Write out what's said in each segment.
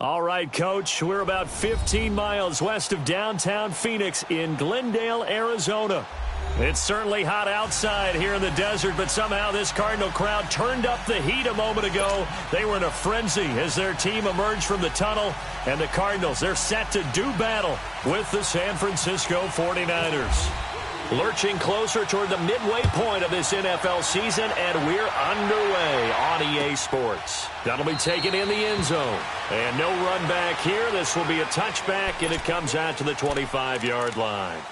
All right, Coach, we're about 15 miles west of downtown Phoenix in Glendale, Arizona. It's certainly hot outside here in the desert, but somehow this Cardinal crowd turned up the heat a moment ago. They were in a frenzy as their team emerged from the tunnel, and the Cardinals, they're set to do battle with the San Francisco 49ers. Lurching closer toward the midway point of this NFL season, and we're underway on EA Sports. That'll be taken in the end zone. And no run back here. This will be a touchback, and it comes out to the 25-yard line.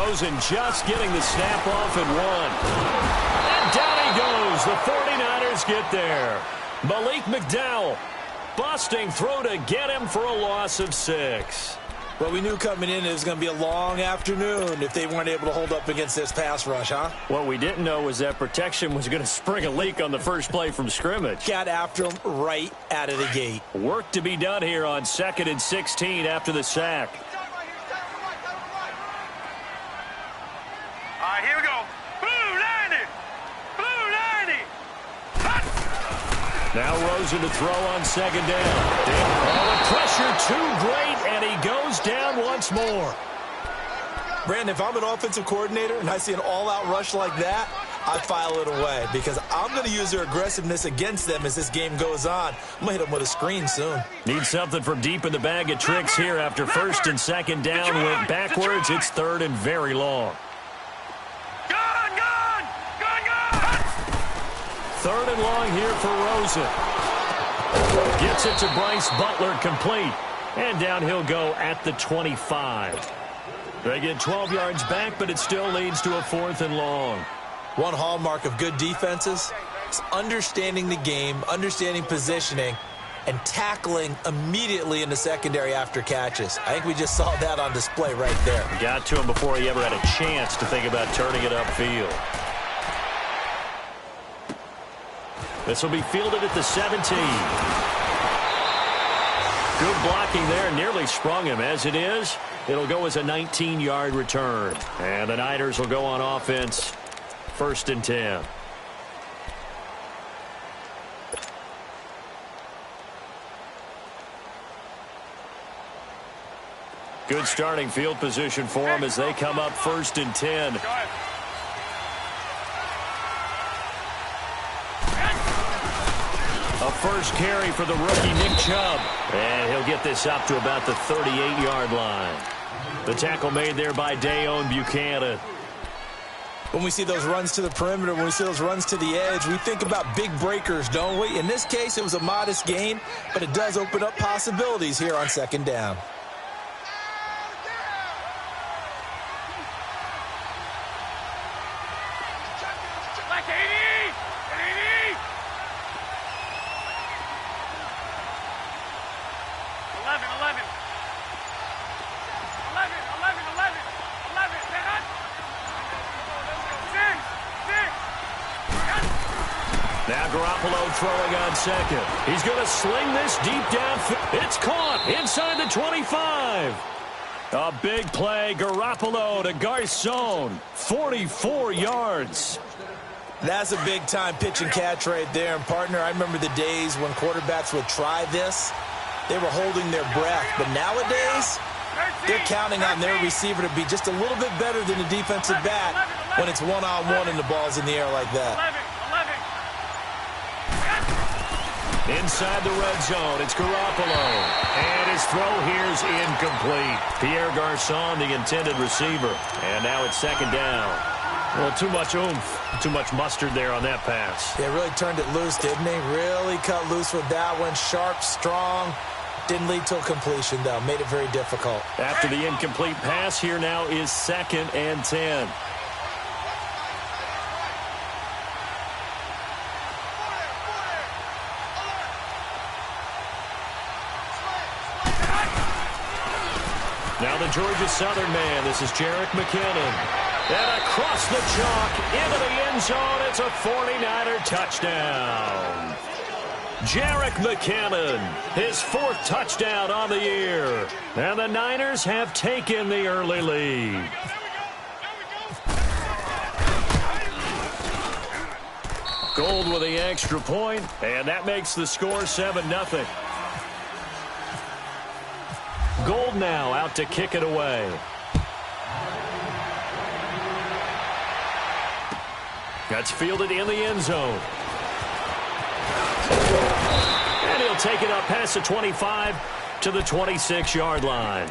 Rosen just getting the snap off at one. And down he goes. The 49ers get there. Malik McDowell busting through to get him for a loss of 6. Well, we knew coming in it was going to be a long afternoon if they weren't able to hold up against this pass rush, huh? What we didn't know was that protection was going to spring a leak on the first play from scrimmage. Got after him right out of the gate. Work to be done here on 2nd and 16 after the sack. Here we go. Blue 90. Blue 90. Now Rosen to throw on 2nd down. Oh, the pressure too great, and he goes down once more. Brandon, if I'm an offensive coordinator and I see an all-out rush like that, I file it away because I'm going to use their aggressiveness against them as this game goes on. I'm going to hit them with a screen soon. Need something from deep in the bag of tricks here after 1st and 2nd down went backwards. It's 3rd and very long. 3rd and long here for Rosen. Gets it to Bryce Butler, complete. And down he'll go at the 25. They get 12 yards back, but it still leads to a 4th and long. One hallmark of good defenses is understanding the game, understanding positioning, and tackling immediately in the secondary after catches. I think we just saw that on display right there. Got to him before he ever had a chance to think about turning it upfield. This will be fielded at the 17. Good blocking there, nearly sprung him. As it is, it'll go as a 19-yard return. And the Niners will go on offense, 1st and 10. Good starting field position for them as they come up 1st and 10. A first carry for the rookie Nick Chubb. And he'll get this up to about the 38-yard line. The tackle made there by Dayon Buchanan. When we see those runs to the perimeter, when we see those runs to the edge, we think about big breakers, don't we? In this case, it was a modest gain, but it does open up possibilities here on 2nd down. Now Garoppolo throwing on 2nd. He's going to sling this deep down. It's caught inside the 25. A big play. Garoppolo to Garcon. 44 yards. That's a big-time pitch and catch right there. And, partner, I remember the days when quarterbacks would try this. They were holding their breath. But nowadays, they're counting on their receiver to be just a little bit better than the defensive back when it's one-on-one and the ball's in the air like that. Inside the red zone, it's Garoppolo. And his throw here's incomplete. Pierre Garcon, the intended receiver. And now it's 2nd down. Well, too much oomph, too much mustard there on that pass. Yeah, really turned it loose, didn't he? Really cut loose with that one. Sharp, strong. Didn't lead to a completion, though. Made it very difficult. After the incomplete pass, here now is 2nd and 10. Now the Georgia Southern man. This is Jerick McKinnon. And across the chalk into the end zone. It's a 49er touchdown. Jerick McKinnon, his 4th touchdown on the year. And the Niners have taken the early lead. Gold with the extra point, and that makes the score 7-0. Gold now out to kick it away. That's fielded in the end zone. And he'll take it up past the 25 to the 26-yard line.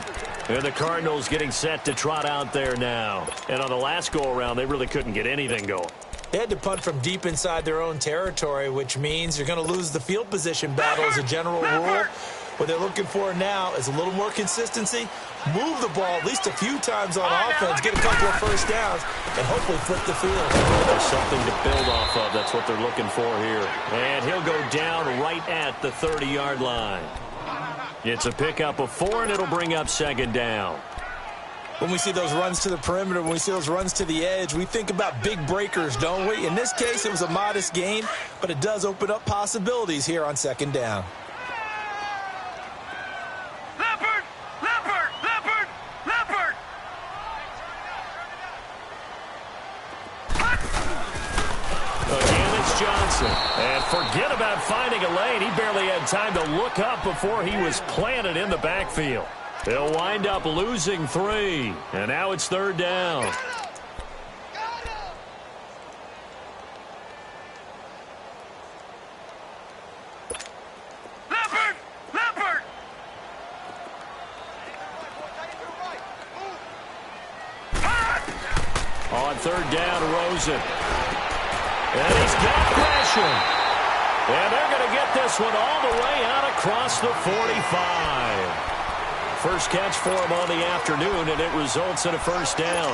And the Cardinals getting set to trot out there now. And on the last go-around, they really couldn't get anything going. They had to punt from deep inside their own territory, which means you're going to lose the field position battle as a general rule. What they're looking for now is a little more consistency, move the ball at least a few times on offense, get a couple of first downs, and hopefully flip the field. There's something to build off of. That's what they're looking for here. And he'll go down right at the 30-yard line. It's a pickup of 4, and it'll bring up 2nd down. When we see those runs to the perimeter, when we see those runs to the edge, we think about big breakers, don't we? In this case, it was a modest gain, but it does open up possibilities here on 2nd down. Johnson. And forget about finding a lane. He barely had time to look up before he was planted in the backfield. They'll wind up losing 3. And now it's 3rd down. Leopard! On 3rd down, Rosen. And he's got pressure. And they're going to get this one all the way out across the 45. First catch for him on the afternoon, and it results in a first down.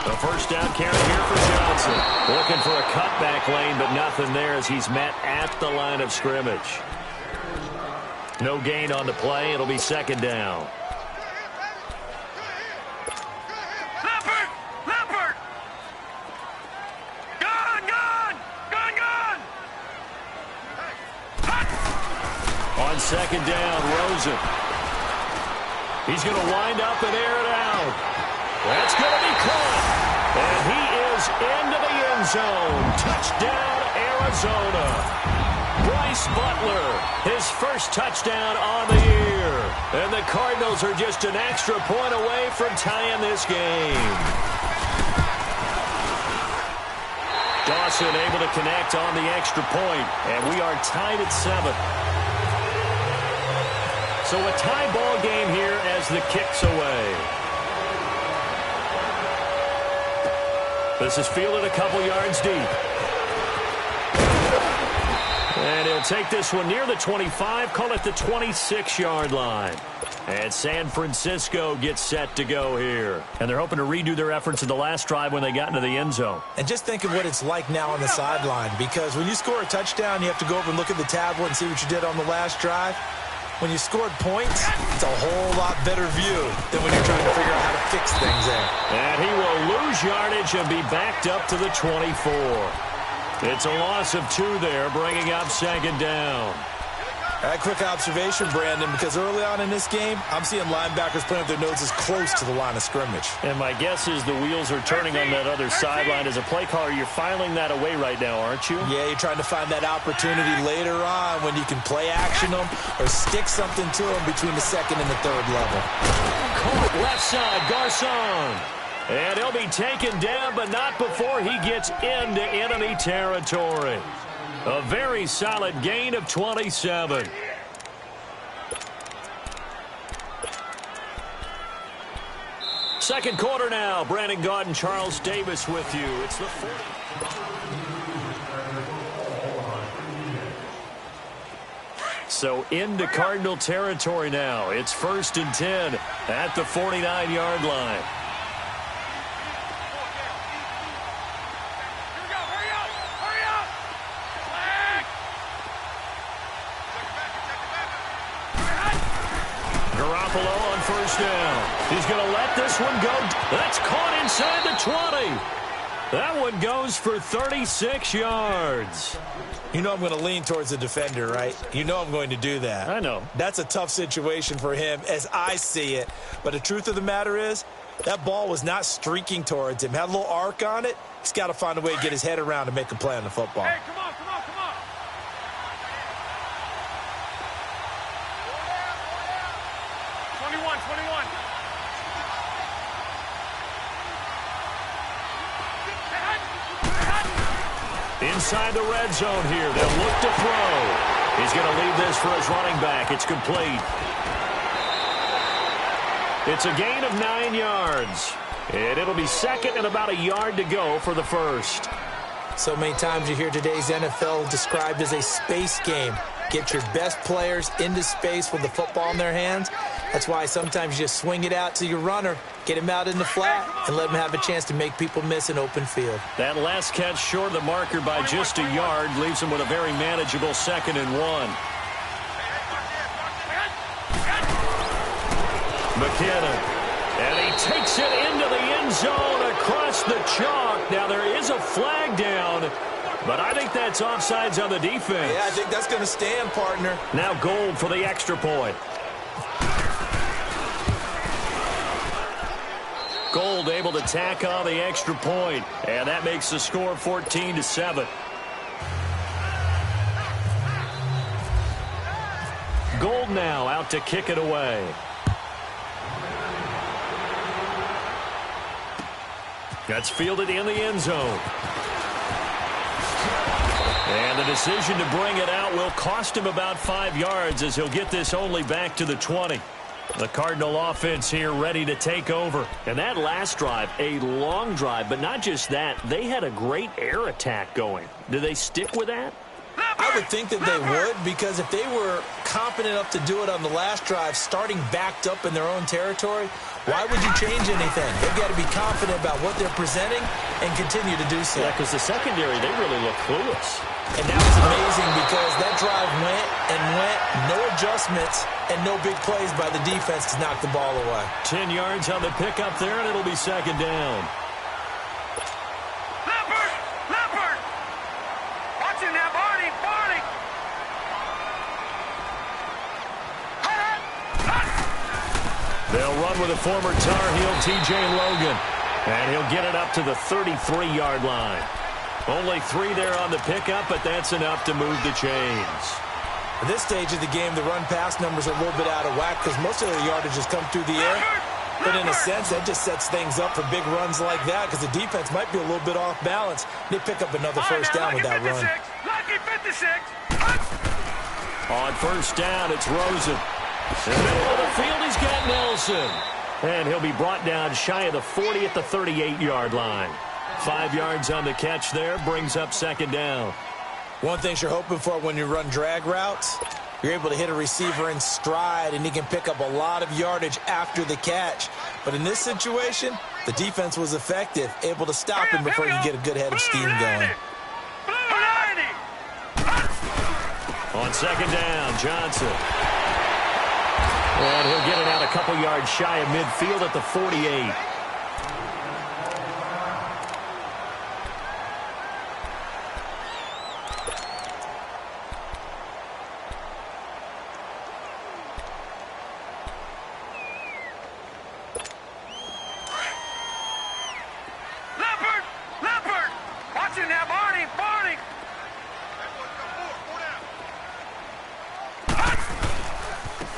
A first down carry here for Johnson. Looking for a cutback lane, but nothing there as he's met at the line of scrimmage. No gain on the play. It'll be second down. On second down, Rosen. He's going to wind up and air it out. That's going to be caught. And he is into the end zone. Touchdown, Arizona. Bryce Butler, his first touchdown on the year. And the Cardinals are just an extra point away from tying this game. Dawson able to connect on the extra point, and we are tied at 7. So a tie ball game here as the kick's away. This is fielded a couple yards deep. And he'll take this one near the 25, call it the 26-yard line. And San Francisco gets set to go here. And they're hoping to redo their efforts in the last drive when they got into the end zone. And just think of what it's like now on the sideline, because when you score a touchdown, you have to go over and look at the tablet and see what you did on the last drive. When you scored points, it's a whole lot better view than when you're trying to figure out how to fix things there. And he will lose yardage and be backed up to the 24. It's a loss of 2 there, bringing up second down. All right, quick observation, Brandon, because early on in this game, I'm seeing linebackers playing with their noses close to the line of scrimmage. And my guess is the wheels are turning on that other sideline. As a play caller, you're filing that away right now, aren't you? Yeah, you're trying to find that opportunity later on when you can play action them or stick something to them between the second and the third level. Caught left side, Garcon. And he'll be taken down, but not before he gets into enemy territory. A very solid gain of 27. Second quarter now. Brandon Gaudin, Charles Davis with you. It's the 40. So into Cardinal territory now. It's 1st and 10 at the 49-yard line. On first down. He's going to let this one go. That's caught inside the 20. That one goes for 36 yards. You know I'm going to lean towards the defender, right? You know I'm going to do that. I know. That's a tough situation for him as I see it. But the truth of the matter is, that ball was not streaking towards him. Had a little arc on it. He's got to find a way to get his head around and make a play on the football. Hey, come on, come on, come on. 21. Inside the red zone here. They'll look to throw. He's going to leave this for his running back. It's complete. It's a gain of 9 yards. And it'll be second and about a yard to go for the first. So many times you hear today's NFL described as a space game. Get your best players into space with the football in their hands. That's why sometimes you just swing it out to your runner, get him out in the flat, and let him have a chance to make people miss an open field. That last catch short of the marker by just a yard leaves him with a very manageable 2nd and 1. McKinnon. And he takes it into the end zone across the chalk. Now there is a flag down, but I think that's offsides on the defense. Yeah, I think that's going to stand, partner. Now Gold for the extra point. Gold able to tack on the extra point, and that makes the score 14-7. Gold now out to kick it away. That's fielded in the end zone. And the decision to bring it out will cost him about 5 yards as he'll get this only back to the 20. The Cardinal offense here ready to take over. And that last drive, a long drive, but not just that. They had a great air attack going. Do they stick with that? I would think that they would, because if they were confident enough to do it on the last drive, starting backed up in their own territory, why would you change anything? They've got to be confident about what they're presenting and continue to do so. Yeah, because the secondary, they really look clueless. And that was amazing because that drive went and went, no adjustments, and no big plays by the defense to knock the ball away. 10 yards on the pickup there, and it'll be second down. Leopard! Watching that, Barney! They'll run with a former Tar Heel, T.J. Logan. And he'll get it up to the 33-yard line. Only 3 there on the pickup, but that's enough to move the chains. At this stage of the game, the run-pass numbers are a little bit out of whack because most of the yardage has come through the air. But in a sense, that just sets things up for big runs like that because the defense might be a little bit off balance. They pick up another first down with that run. Lucky 56. On first down, it's Rosen. In the middle of the field, he's got Nelson. And he'll be brought down shy of the 40 at the 38-yard line. 5 yards on the catch there, brings up second down. One thing you're hoping for when you run drag routes, you're able to hit a receiver in stride, and he can pick up a lot of yardage after the catch. But in this situation, the defense was effective, able to stop him before he could get a good head of steam going. On second down, Johnson. And he'll get it out a couple yards shy of midfield at the 48. Leopard! Watching that, Barney!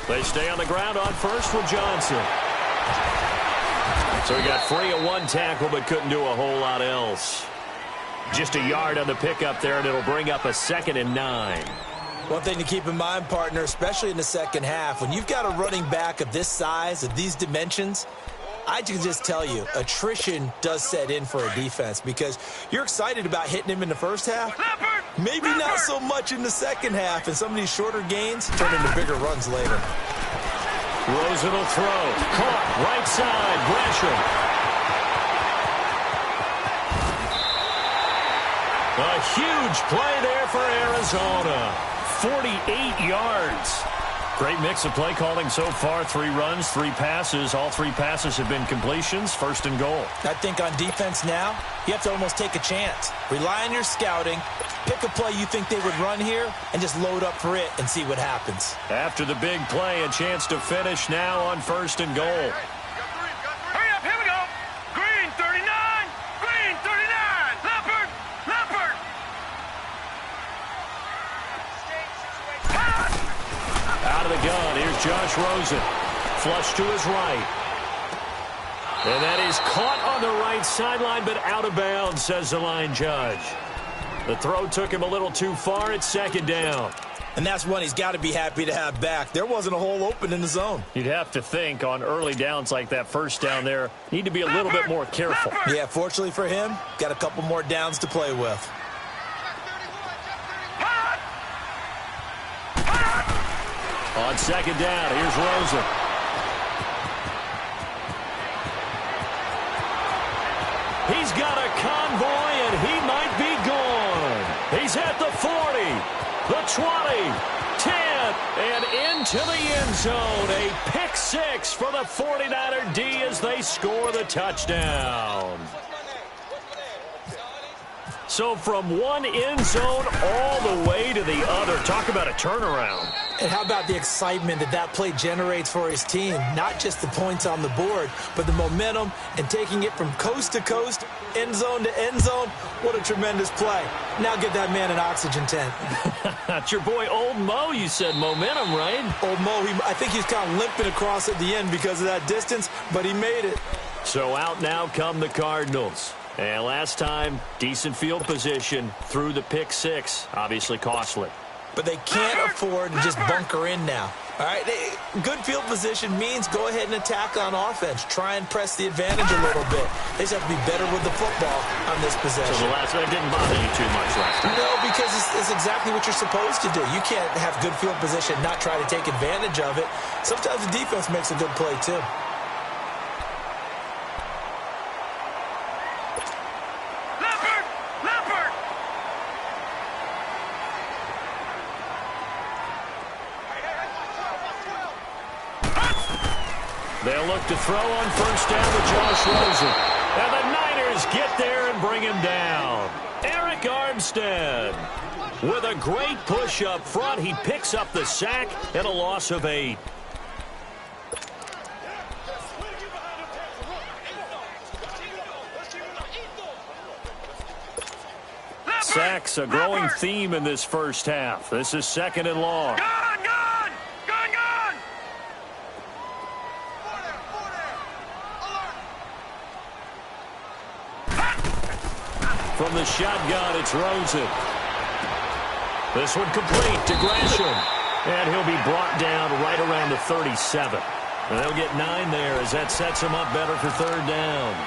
They stay on the ground on first with Johnson. So he got free of one tackle but couldn't do a whole lot else. Just a yard on the pickup there, and it'll bring up a 2nd and 9. One thing to keep in mind, partner, especially in the second half, when you've got a running back of this size, of these dimensions, I can just tell you, attrition does set in for a defense because you're excited about hitting him in the first half. Maybe not so much in the second half, and some of these shorter gains turn into bigger runs later. Rosen will throw. Caught. Right side. Gresham. A huge play there for Arizona. 48 yards. Great mix of play calling so far. 3 runs, 3 passes. All 3 passes have been completions. 1st and goal. I think on defense now, you have to almost take a chance. Rely on your scouting. Pick a play you think they would run here and just load up for it and see what happens. After the big play, a chance to finish now on 1st and goal. Hurry up, here we go. Green 39. Green 39. Leopard. Out of the gun, here's Josh Rosen. Flush to his right. And that is caught on the right sideline, but out of bounds, says the line judge. The throw took him a little too far. It's 2nd down. And that's one he's got to be happy to have back. There wasn't a hole open in the zone. You'd have to think on early downs like that first down there, need to be a little bit more careful. Yeah, fortunately for him, got a couple more downs to play with. On 2nd down, here's Rosen. He's got a convoy, and he might be gone. He's at the 40, the 20, 10, and into the end zone. A pick 6 for the 49er D as they score the touchdown. So from one end zone all the way to the other. Talk about a turnaround. And how about the excitement that play generates for his team? Not just the points on the board, but the momentum and taking it from coast to coast, end zone to end zone. What a tremendous play. Now give that man an oxygen tent. That's your boy Old Mo. You said momentum, right? Old Mo, I think he's kind of limping across at the end because of that distance, but he made it. So out now come the Cardinals. And last time, decent field position through the pick 6. Obviously costly. but they can't afford to just bunker in now. All right, good field position means go ahead and attack on offense. Try and press the advantage a little bit. They just have to be better with the football on this possession. So the last one didn't bother you too much last time? No, because it's exactly what you're supposed to do. You can't have good field position, not try to take advantage of it. Sometimes the defense makes a good play, too. They'll look to throw on first down with Josh Rosen. And the Niners get there and bring him down. Arik Armstead with a great push up front. He picks up the sack and a loss of 8. Sacks, a growing theme in this first half. This is 2nd and long. From the shotgun, it's Rosen. This one complete to Gresham. And he'll be brought down right around the 37. And they'll get 9 there as that sets him up better for 3rd down.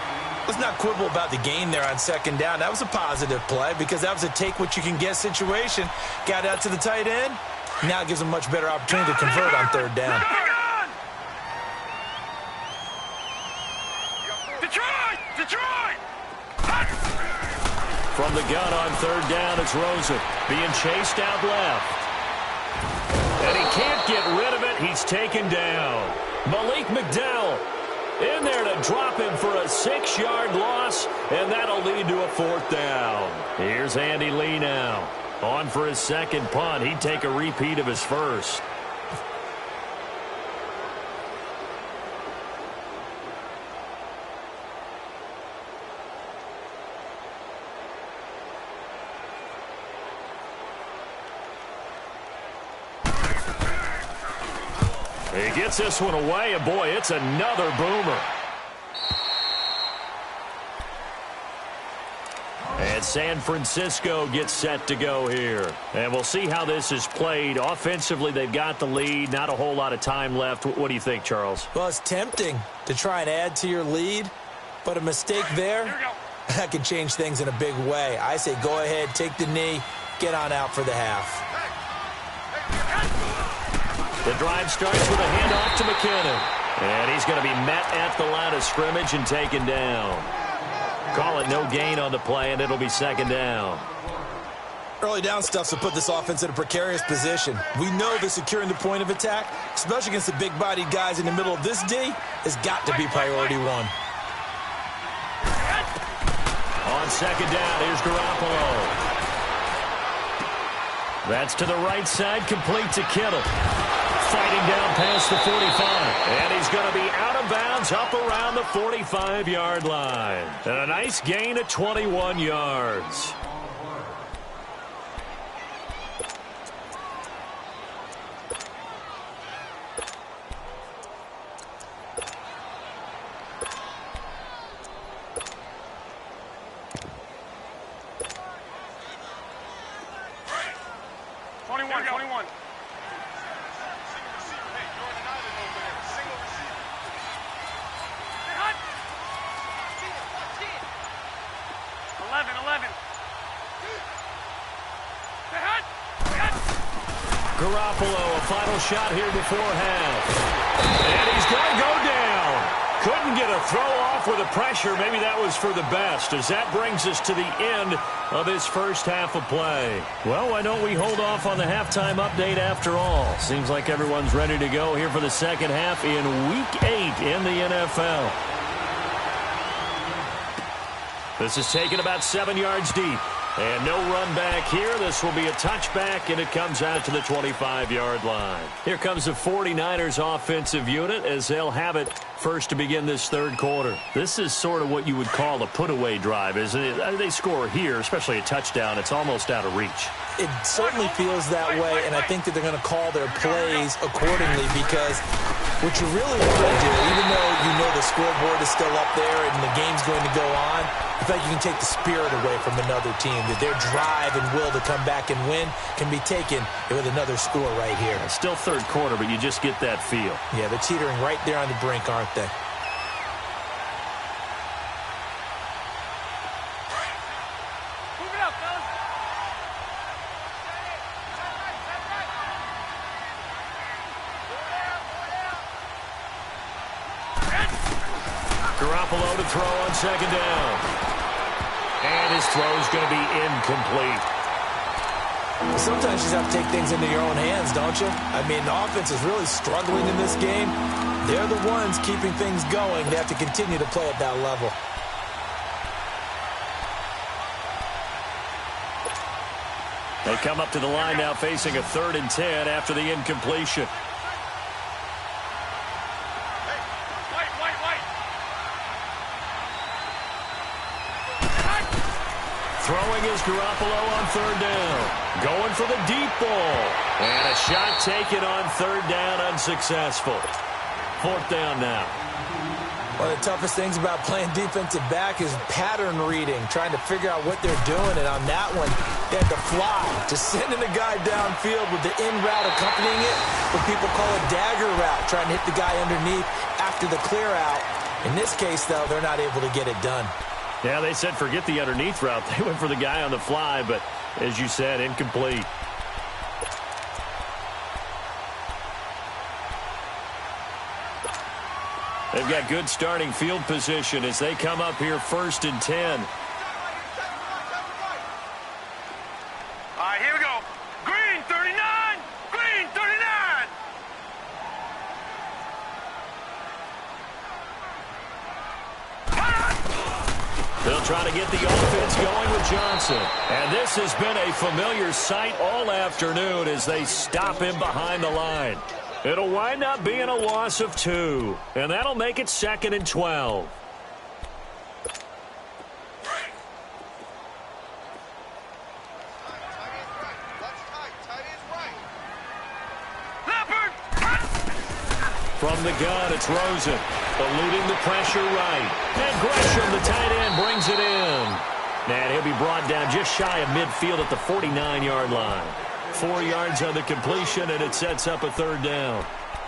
Let's not quibble about the gain there on 2nd down. That was a positive play because that was a take-what-you-can-get situation. Got out to the tight end. Now it gives him a much better opportunity to convert on 3rd down. Detroit! From the gun on 3rd down, it's Rosen being chased out left. And he can't get rid of it. He's taken down. Malik McDowell in there to drop him for a 6-yard loss, and that'll lead to a 4th down. Here's Andy Lee now. On for his 2nd punt. He'd take a repeat of his first. He gets this one away, and boy, it's another boomer. And San Francisco gets set to go here. And we'll see how this is played. Offensively, they've got the lead. Not a whole lot of time left. What do you think, Charles? Well, it's tempting to try and add to your lead, but a mistake there, that could change things in a big way. I say go ahead, take the knee, get on out for the half. The drive starts with a handoff to McKinnon. And he's going to be met at the line of scrimmage and taken down. Call it no gain on the play, and it'll be 2nd down. Early down stuff to put this offense in a precarious position. We know that securing the point of attack, especially against the big-bodied guys in the middle of this D, has got to be priority 1. On 2nd down, here's Garoppolo. That's to the right side, complete to Kittle. Fighting down past the 45. And he's going to be out of bounds up around the 45-yard line. And a nice gain of 21 yards. Garoppolo, a final shot here before half. And he's going to go down. Couldn't get a throw off with the pressure. Maybe that was for the best, as that brings us to the end of this first half of play. Well, why don't we hold off on the halftime update after all? Seems like everyone's ready to go here for the second half in Week 8 in the NFL. This is taken about 7 yards deep. And no run back here. This will be a touchback, and it comes out to the 25-yard line. Here comes the 49ers offensive unit as they'll have it first to begin this third quarter. This is sort of what you would call a put-away drive, isn't it? They score here, especially a touchdown. It's almost out of reach. It certainly feels that way, and I think that they're going to call their plays accordingly, because what you really want to do, even though you know the scoreboard is still up there and the game's going to go on, I feel like you can take the spirit away from another team, that their drive and will to come back and win can be taken with another score right here. It's still third quarter, but you just get that feel. Yeah, they're teetering right there on the brink, aren't they? Garoppolo to throw on second down. And his throw is going to be incomplete. Sometimes you just have to take things into your own hands, don't you? I mean, the offense is really struggling in this game. They're the ones keeping things going. They have to continue to play at that level. They come up to the line now facing a 3rd and 10 after the incompletion. Throwing is Garoppolo on 3rd down. Going for the deep ball. And a shot taken on 3rd down, unsuccessful. 4th down now. One of the toughest things about playing defensive back is pattern reading, trying to figure out what they're doing. And on that one, they had to fly, just sending a guy downfield with the in route accompanying it, what people call a dagger route, trying to hit the guy underneath after the clear out. In this case, though, they're not able to get it done. Yeah, they said forget the underneath route. They went for the guy on the fly, but as you said, incomplete. They've got good starting field position as they come up here 1st and 10. All right, here we go. Green 39. Green 39. They'll try to get the offense going with Johnson. And this has been a familiar sight all afternoon as they stop him behind the line. It'll wind up being a loss of 2. And that'll make it 2nd and 12. From the gun, it's Rosen. Eluding the pressure right. And Gresham, the tight end, brings it in. And he'll be brought down just shy of midfield at the 49-yard line. 4 yards on the completion, and it sets up a 3rd down.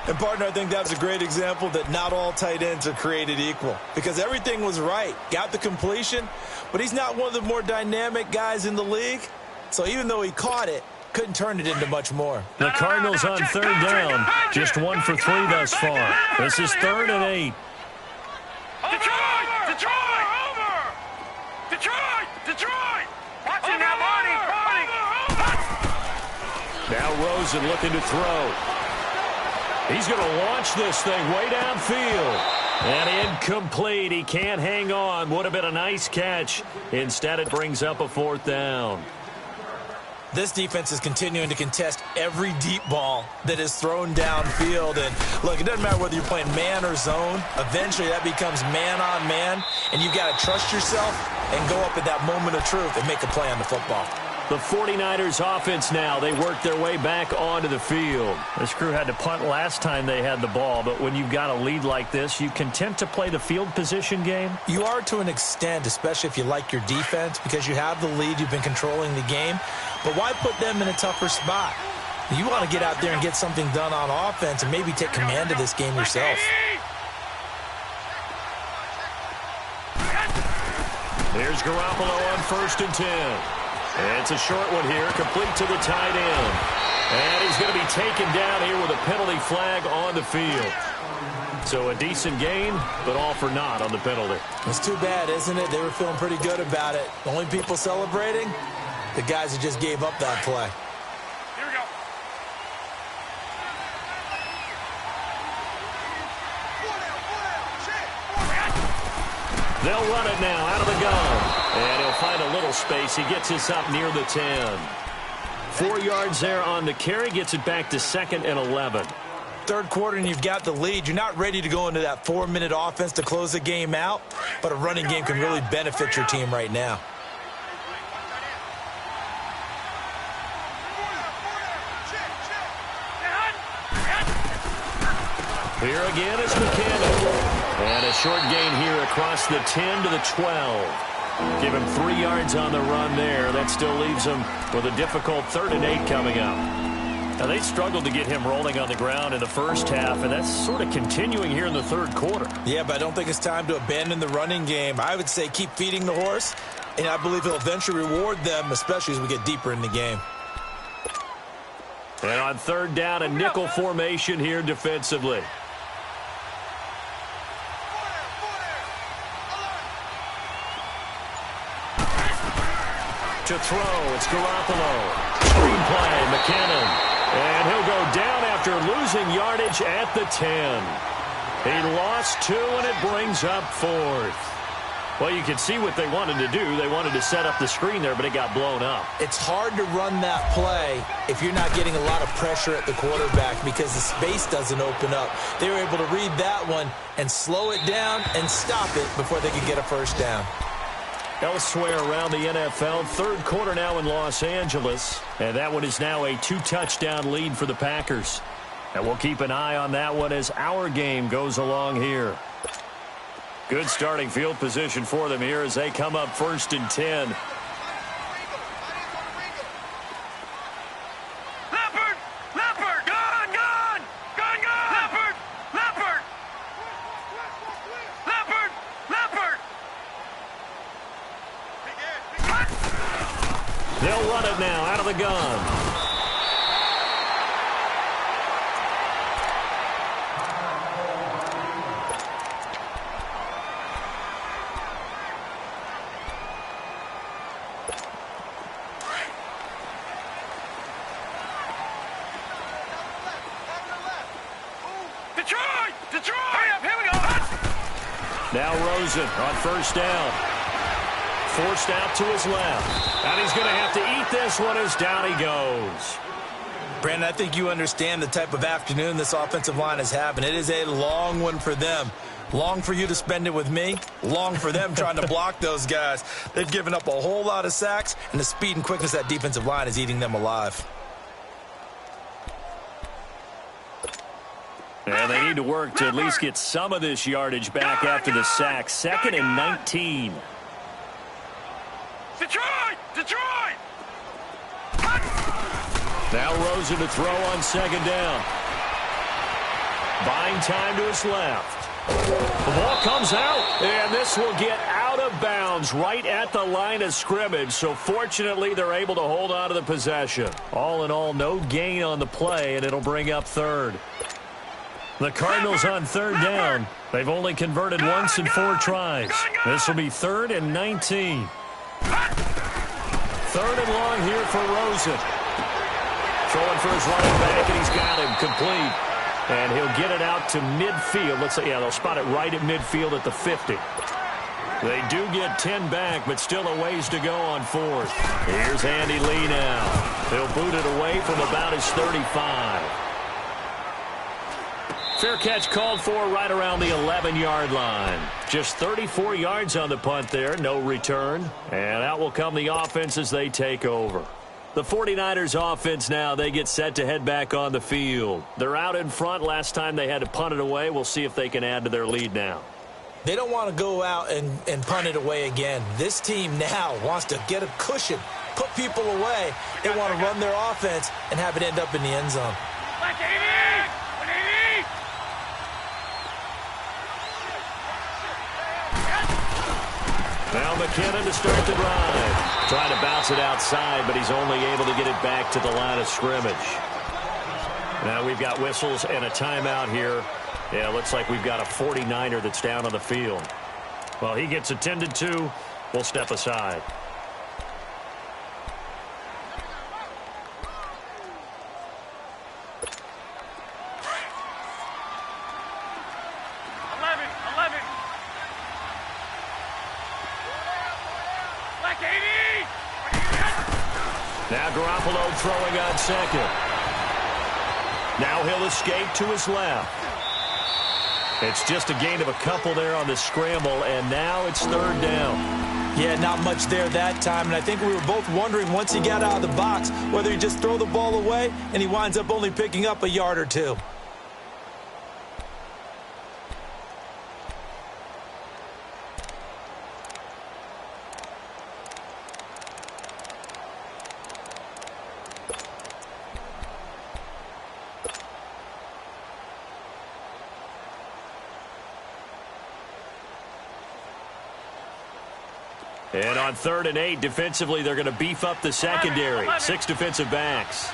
And, partner, I think that's a great example that not all tight ends are created equal, because everything was right. Got the completion, but he's not one of the more dynamic guys in the league. So even though he caught it, couldn't turn it into much more. The Cardinals on 3rd down, just 1 for 3 thus far. This is 3rd and 8. Detroit! Detroit! Over! Detroit! Detroit! Watching that body! Now Rosen looking to throw. He's going to launch this thing way downfield. And incomplete. He can't hang on. Would have been a nice catch. Instead, it brings up a 4th down. This defense is continuing to contest every deep ball that is thrown downfield. And, look, it doesn't matter whether you're playing man or zone. Eventually, that becomes man-on-man, and you've got to trust yourself and go up at that moment of truth and make a play on the football. The 49ers offense now, they work their way back onto the field. This crew had to punt last time they had the ball, but when you've got a lead like this, you content to play the field position game? You are to an extent, especially if you like your defense, because you have the lead, you've been controlling the game. But why put them in a tougher spot? You want to get out there and get something done on offense and maybe take command of this game yourself. Here's Garoppolo on 1st and 10. It's a short one here, complete to the tight end. And he's going to be taken down here with a penalty flag on the field. So a decent gain, but all for naught on the penalty. It's too bad, isn't it? They were feeling pretty good about it. The only people celebrating, the guys who just gave up that play. Here we go. They'll run it now out of the gun. And he'll find a little space. He gets this up near the 10. 4 yards there on the carry. Gets it back to 2nd and 11. Third quarter and you've got the lead. You're not ready to go into that 4-minute offense to close the game out. But a running game can really benefit your team right now. Here again is McKinnon. And a short gain here across the 10 to the 12. Give him 3 yards on the run there. That still leaves him with a difficult 3rd and 8 coming up. Now, they struggled to get him rolling on the ground in the first half, and that's sort of continuing here in the 3rd quarter. Yeah, but I don't think it's time to abandon the running game. I would say keep feeding the horse, and I believe he'll eventually reward them, especially as we get deeper in the game. And on 3rd down, a nickel formation here defensively. To throw, it's Garoppolo. Screenplay, McKinnon. And he'll go down after losing yardage at the 10. He lost 2, and it brings up 4th. Well, you can see what they wanted to do. They wanted to set up the screen there, but it got blown up. It's hard to run that play if you're not getting a lot of pressure at the quarterback because the space doesn't open up. They were able to read that one and slow it down and stop it before they could get a first down. Elsewhere around the NFL, 3rd quarter now in Los Angeles. And that one is now a 2-touchdown lead for the Packers. And we'll keep an eye on that one as our game goes along here. Good starting field position for them here as they come up 1st and 10. They'll run it now out of the gun. Detroit! Hurry up, here we go! Now Rosen on 1st down. Forced out to his left. And he's going to have to eat this one as down he goes. Brandon, I think you understand the type of afternoon this offensive line is having. It is a long one for them. Long for you to spend it with me. Long for them trying to block those guys. They've given up a whole lot of sacks, and the speed and quickness of that defensive line is eating them alive. And they need to work to at least get some of this yardage back after the sack. 2nd and 19. Detroit! Now Rosen to throw on 2nd down. Buying time to his left. The ball comes out, and this will get out of bounds right at the line of scrimmage. So fortunately, they're able to hold on to the possession. All in all, no gain on the play, and it'll bring up 3rd. The Cardinals on 3rd down. They've only converted once in 4 tries. This will be 3rd and 19. 3rd and long here for Rosen. Throwing for his running back, and he's got him complete. And he'll get it out to midfield. Let's say, yeah, they'll spot it right at midfield at the 50. They do get 10 back, but still a ways to go on 4th. Here's Andy Lee now. He'll boot it away from about his 35. Fair catch called for right around the 11-yard line. Just 34 yards on the punt there, no return. And out will come the offense as they take over. The 49ers offense now, they get set to head back on the field. They're out in front. Last time they had to punt it away. We'll see if they can add to their lead now. They don't want to go out and punt it away again. This team now wants to get a cushion, put people away. They want to run their offense and have it end up in the end zone. Now McKinnon to start the drive. Trying to bounce it outside, but he's only able to get it back to the line of scrimmage. Now we've got whistles and a timeout here. Yeah, looks like we've got a 49er that's down on the field. Well, he gets attended to. We'll step aside. Now Garoppolo throwing on 2nd. Now he'll escape to his left. It's just a gain of a couple there on the scramble, and now it's 3rd down. Yeah, not much there that time, and I think we were both wondering once he got out of the box whether he just throw the ball away and he winds up only picking up a yard or 2. And on 3rd and 8, defensively, they're going to beef up the secondary. 6 defensive backs.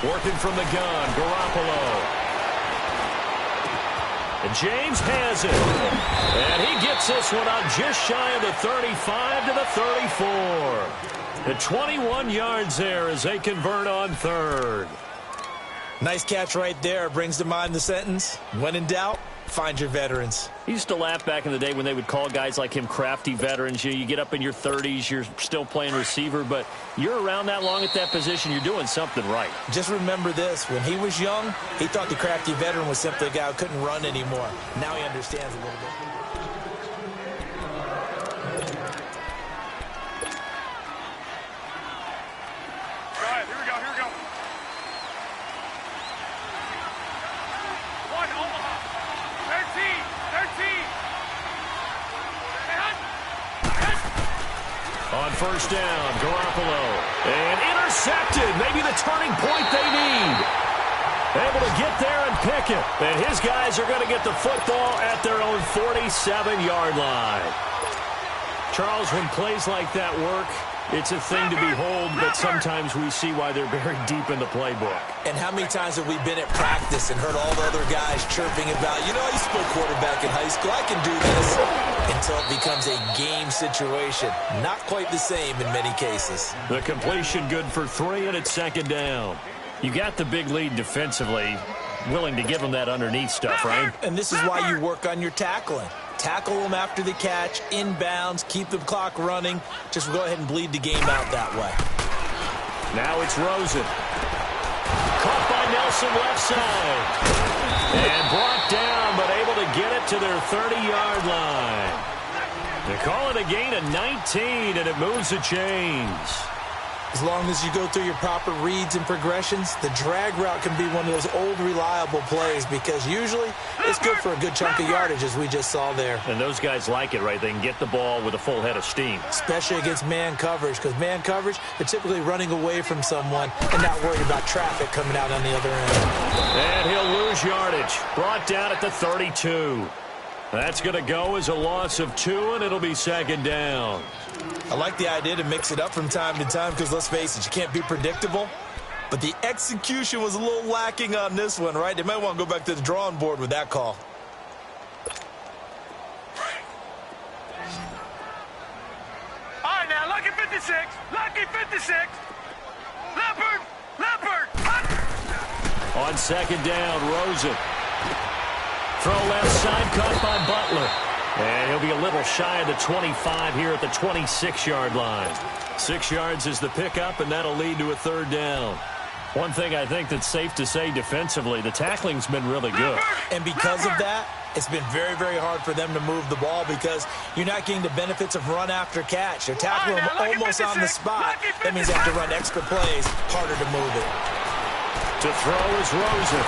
Working from the gun, Garoppolo. And James has it. And he gets this one out just shy of the 35 to the 34. The 21 yards there as they convert on 3rd. Nice catch right there. Brings to mind the sentence, when in doubt, find your veterans. He used to laugh back in the day when they would call guys like him crafty veterans. You get up in your 30s, you're still playing receiver, but you're around that long at that position, you're doing something right. Just remember this. When he was young, he thought the crafty veteran was simply a guy who couldn't run anymore. Now he understands a little bit. On 1st down, Garoppolo. And intercepted. Maybe the turning point they need. Able to get there and pick it. And his guys are going to get the football at their own 47-yard line. Charles, when plays like that work, it's a thing to behold, but sometimes we see why they're buried deep in the playbook. And how many times have we been at practice and heard all the other guys chirping about, you know, I used to play quarterback in high school, I can do this, until it becomes a game situation. Not quite the same in many cases. The completion good for 3, and it's 2nd down. You got the big lead defensively, willing to give them that underneath stuff, right? And this is why you work on your tackling. Tackle them after the catch, inbounds, keep the clock running. Just go ahead and bleed the game out that way. Now it's Rosen. Caught by Nelson left side. And brought down, but able to get it to their 30-yard line. They call it a gain of 19, and it moves the chains. As long as you go through your proper reads and progressions, the drag route can be one of those old reliable plays because usually it's good for a good chunk of yardage, as we just saw there. And those guys like it, right? They can get the ball with a full head of steam. Especially against man coverage, because man coverage, they're typically running away from someone and not worried about traffic coming out on the other end. And he'll lose yardage. Brought down at the 32. That's going to go as a loss of 2, and it'll be 2nd down. I like the idea to mix it up from time to time because, let's face it, you can't be predictable. But the execution was a little lacking on this one, right? They might want to go back to the drawing board with that call. All right, now, lucky 56. Lucky 56. Leopard. Leopard. On 2nd down, Rosen. Throw left side, caught by Butler. And he'll be a little shy of the 25 here at the 26-yard line. 6 yards is the pickup, and that'll lead to a 3rd down. One thing I think that's safe to say defensively, the tackling's been really good. And because of that, it's been very, very hard for them to move the ball because you're not getting the benefits of run after catch. They're tackling them almost on the spot. That means they have to run extra plays, harder to move it. To throw is Rosen.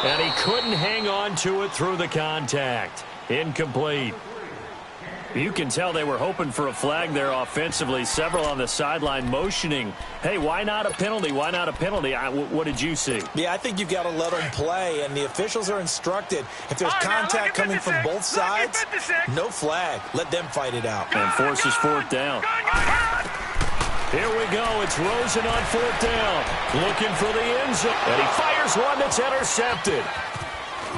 And he couldn't hang on to it through the contact. Incomplete. You can tell they were hoping for a flag there offensively. Several on the sideline motioning, hey, why not a penalty? Why not a penalty? What did you see? Yeah, I think you've got to let them play, and the officials are instructed. If there's contact coming from both sides, no flag. Let them fight it out. And forces 4th down. Here we go. It's Rosen on 4th down. Looking for the end zone. And he fires one that's intercepted.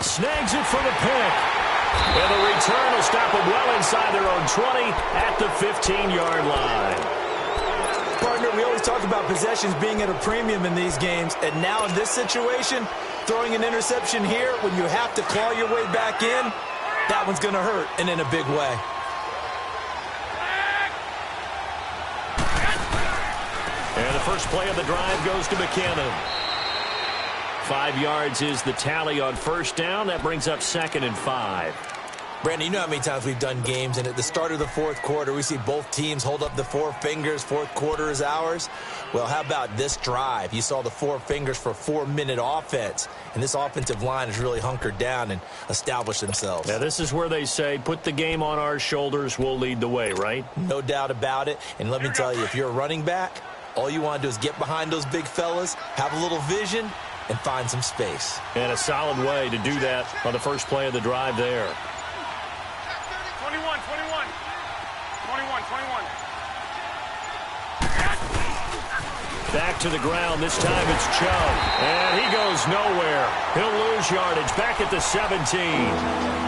Snags it for the pick. And the return will stop them well inside their own 20 at the 15-yard line. Partner, we always talk about possessions being at a premium in these games. And now in this situation, throwing an interception here when you have to claw your way back in, that one's going to hurt, and in a big way. And the first play of the drive goes to McKinnon. 5 yards is the tally on 1st down. That brings up 2nd and 5. Brandon, you know how many times we've done games, and at the start of the 4th quarter, we see both teams hold up the 4 fingers, 4th quarter is ours. Well, how about this drive? You saw the 4 fingers for 4-minute offense, and this offensive line has really hunkered down and established themselves. Now, this is where they say, put the game on our shoulders, we'll lead the way, right? No doubt about it, and let me tell you, if you're a running back, all you want to do is get behind those big fellas, have a little vision, and find some space. And a solid way to do that on the first play of the drive there. 21, 21. 21, 21. Back to the ground. This time it's Chubb. And he goes nowhere. He'll lose yardage back at the 17.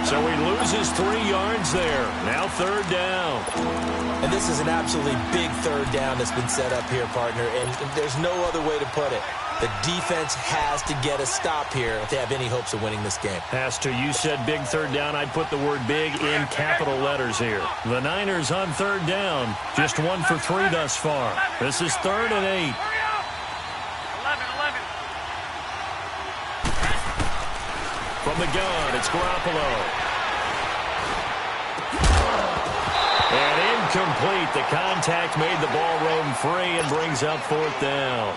So he loses 3 yards there. Now third down. And this is an absolutely big third down that's been set up here, partner. And there's no other way to put it. The defense has to get a stop here if they have any hopes of winning this game. Has to. You said big third down. I'd put the word big in capital letters here. The Niners on third down. Just 1 for 3 thus far. This is 3rd and 8. 11, 11. From the gun, it's Garoppolo. And incomplete. The contact made the ball roam free and brings up 4th down.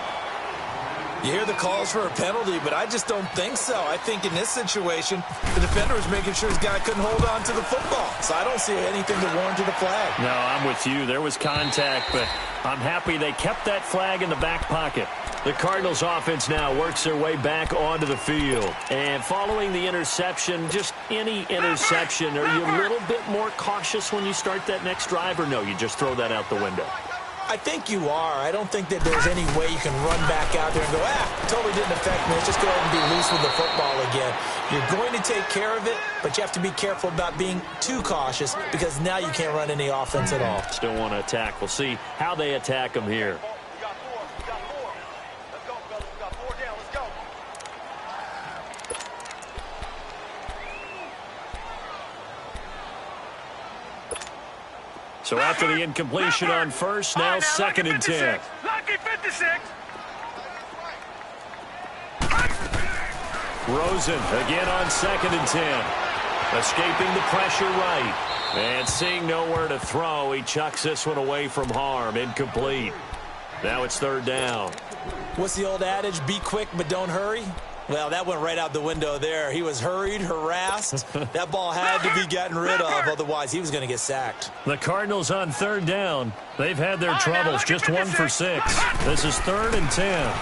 You hear the calls for a penalty, but I just don't think so. I think in this situation, the defender was making sure his guy couldn't hold on to the football. So I don't see anything to warrant the flag. No, I'm with you. There was contact, but I'm happy they kept that flag in the back pocket. The Cardinals offense now works their way back onto the field. And following the interception, just any interception, are you a little bit more cautious when you start that next drive, or no, you just throw that out the window? I think you are. I don't think that there's any way you can run back out there and go, totally didn't affect me. Let's just go ahead and be loose with the football again. You're going to take care of it, but you have to be careful about being too cautious because now you can't run any offense at all. Still want to attack. We'll see how they attack them here. We got 4. We got 4. Let's go, fellas. We got 4 down. Let's go. So after the incompletion on first, now 2nd and 10. Lucky 56. Rosen again on 2nd and 10. Escaping the pressure right. And seeing nowhere to throw, he chucks this one away from harm. Incomplete. Now it's 3rd down. What's the old adage? Be quick, but don't hurry? Well, that went right out the window there. He was hurried, harassed. That ball had to be gotten rid of, otherwise he was going to get sacked. The Cardinals on 3rd down. They've had their troubles, just 1 for 6. This is 3rd and 10.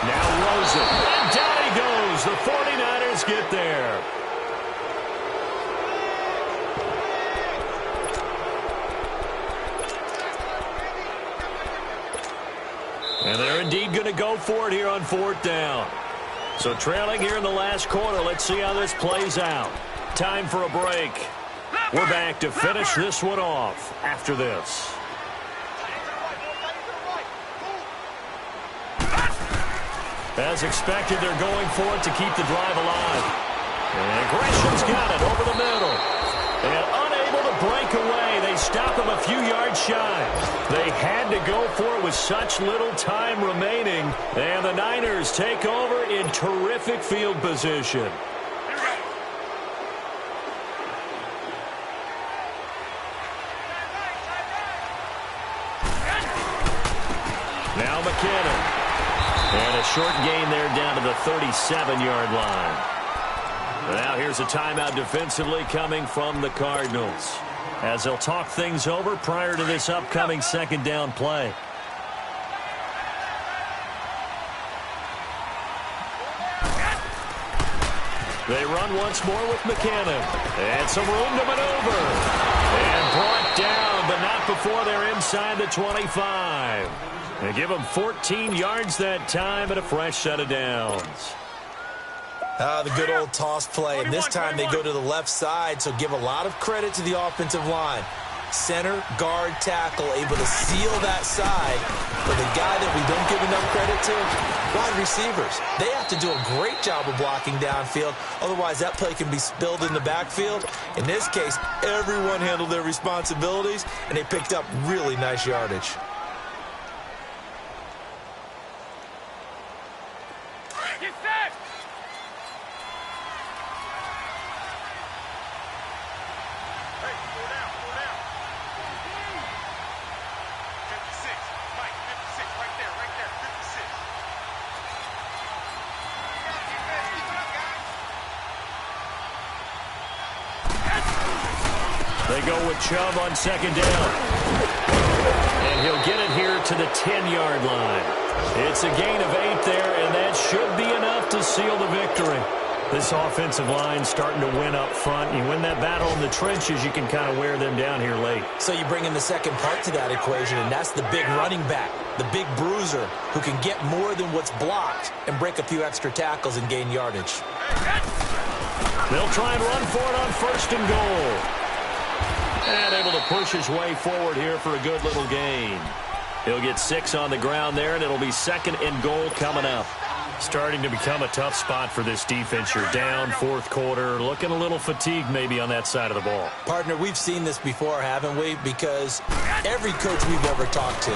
Now Rosen. And down he goes. The 49ers get there. And they're indeed going to go for it here on 4th down. So trailing here in the last quarter. Let's see how this plays out. Time for a break. We're back to finish this one off after this. As expected, they're going for it to keep the drive alive. And Gresham's got it over the middle. And unable to break away, they stop him a few yards shy. They had to go for it with such little time remaining. And the Niners take over in terrific field position. Now McKinnon. And a short gain there down to the 37-yard line. Now here's a timeout defensively coming from the Cardinals, as they'll talk things over prior to this upcoming 2nd down play. They run once more with McKinnon. And some room to maneuver. And brought down, but not before they're inside the 25. They give them 14 yards that time and a fresh set of downs. The good old toss play. And this time they go to the left side, so give a lot of credit to the offensive line. Center, guard, tackle, able to seal that side. But the guy that we don't give enough credit to, wide receivers. They have to do a great job of blocking downfield. Otherwise, that play can be spilled in the backfield. In this case, everyone handled their responsibilities, and they picked up really nice yardage. Get set. Hey, 4 down, 4 down. 56, Mike, 56, right there, 56. They go with Chubb on 2nd down. And he'll get it here to the 10-yard line. It's a gain of 8 there, and that should be enough to seal the victory. This offensive line starting to win up front. You win that battle in the trenches, you can kind of wear them down here late. So you bring in the second part to that equation, and that's the big running back, the big bruiser, who can get more than what's blocked and break a few extra tackles and gain yardage. They'll try and run for it on 1st and goal. And able to push his way forward here for a good little gain. He'll get 6 on the ground there, and it'll be 2nd and goal coming up. Starting to become a tough spot for this defense. You're down 4th quarter, looking a little fatigued maybe on that side of the ball. Partner, we've seen this before, haven't we? Because every coach we've ever talked to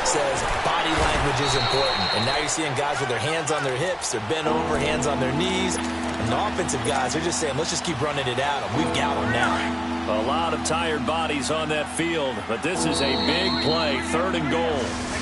says body language is important. And now you're seeing guys with their hands on their hips, they're bent over, hands on their knees. And the offensive guys are just saying, let's just keep running it at them. We've got them now. A lot of tired bodies on that field, but this is a big play, 3rd and goal.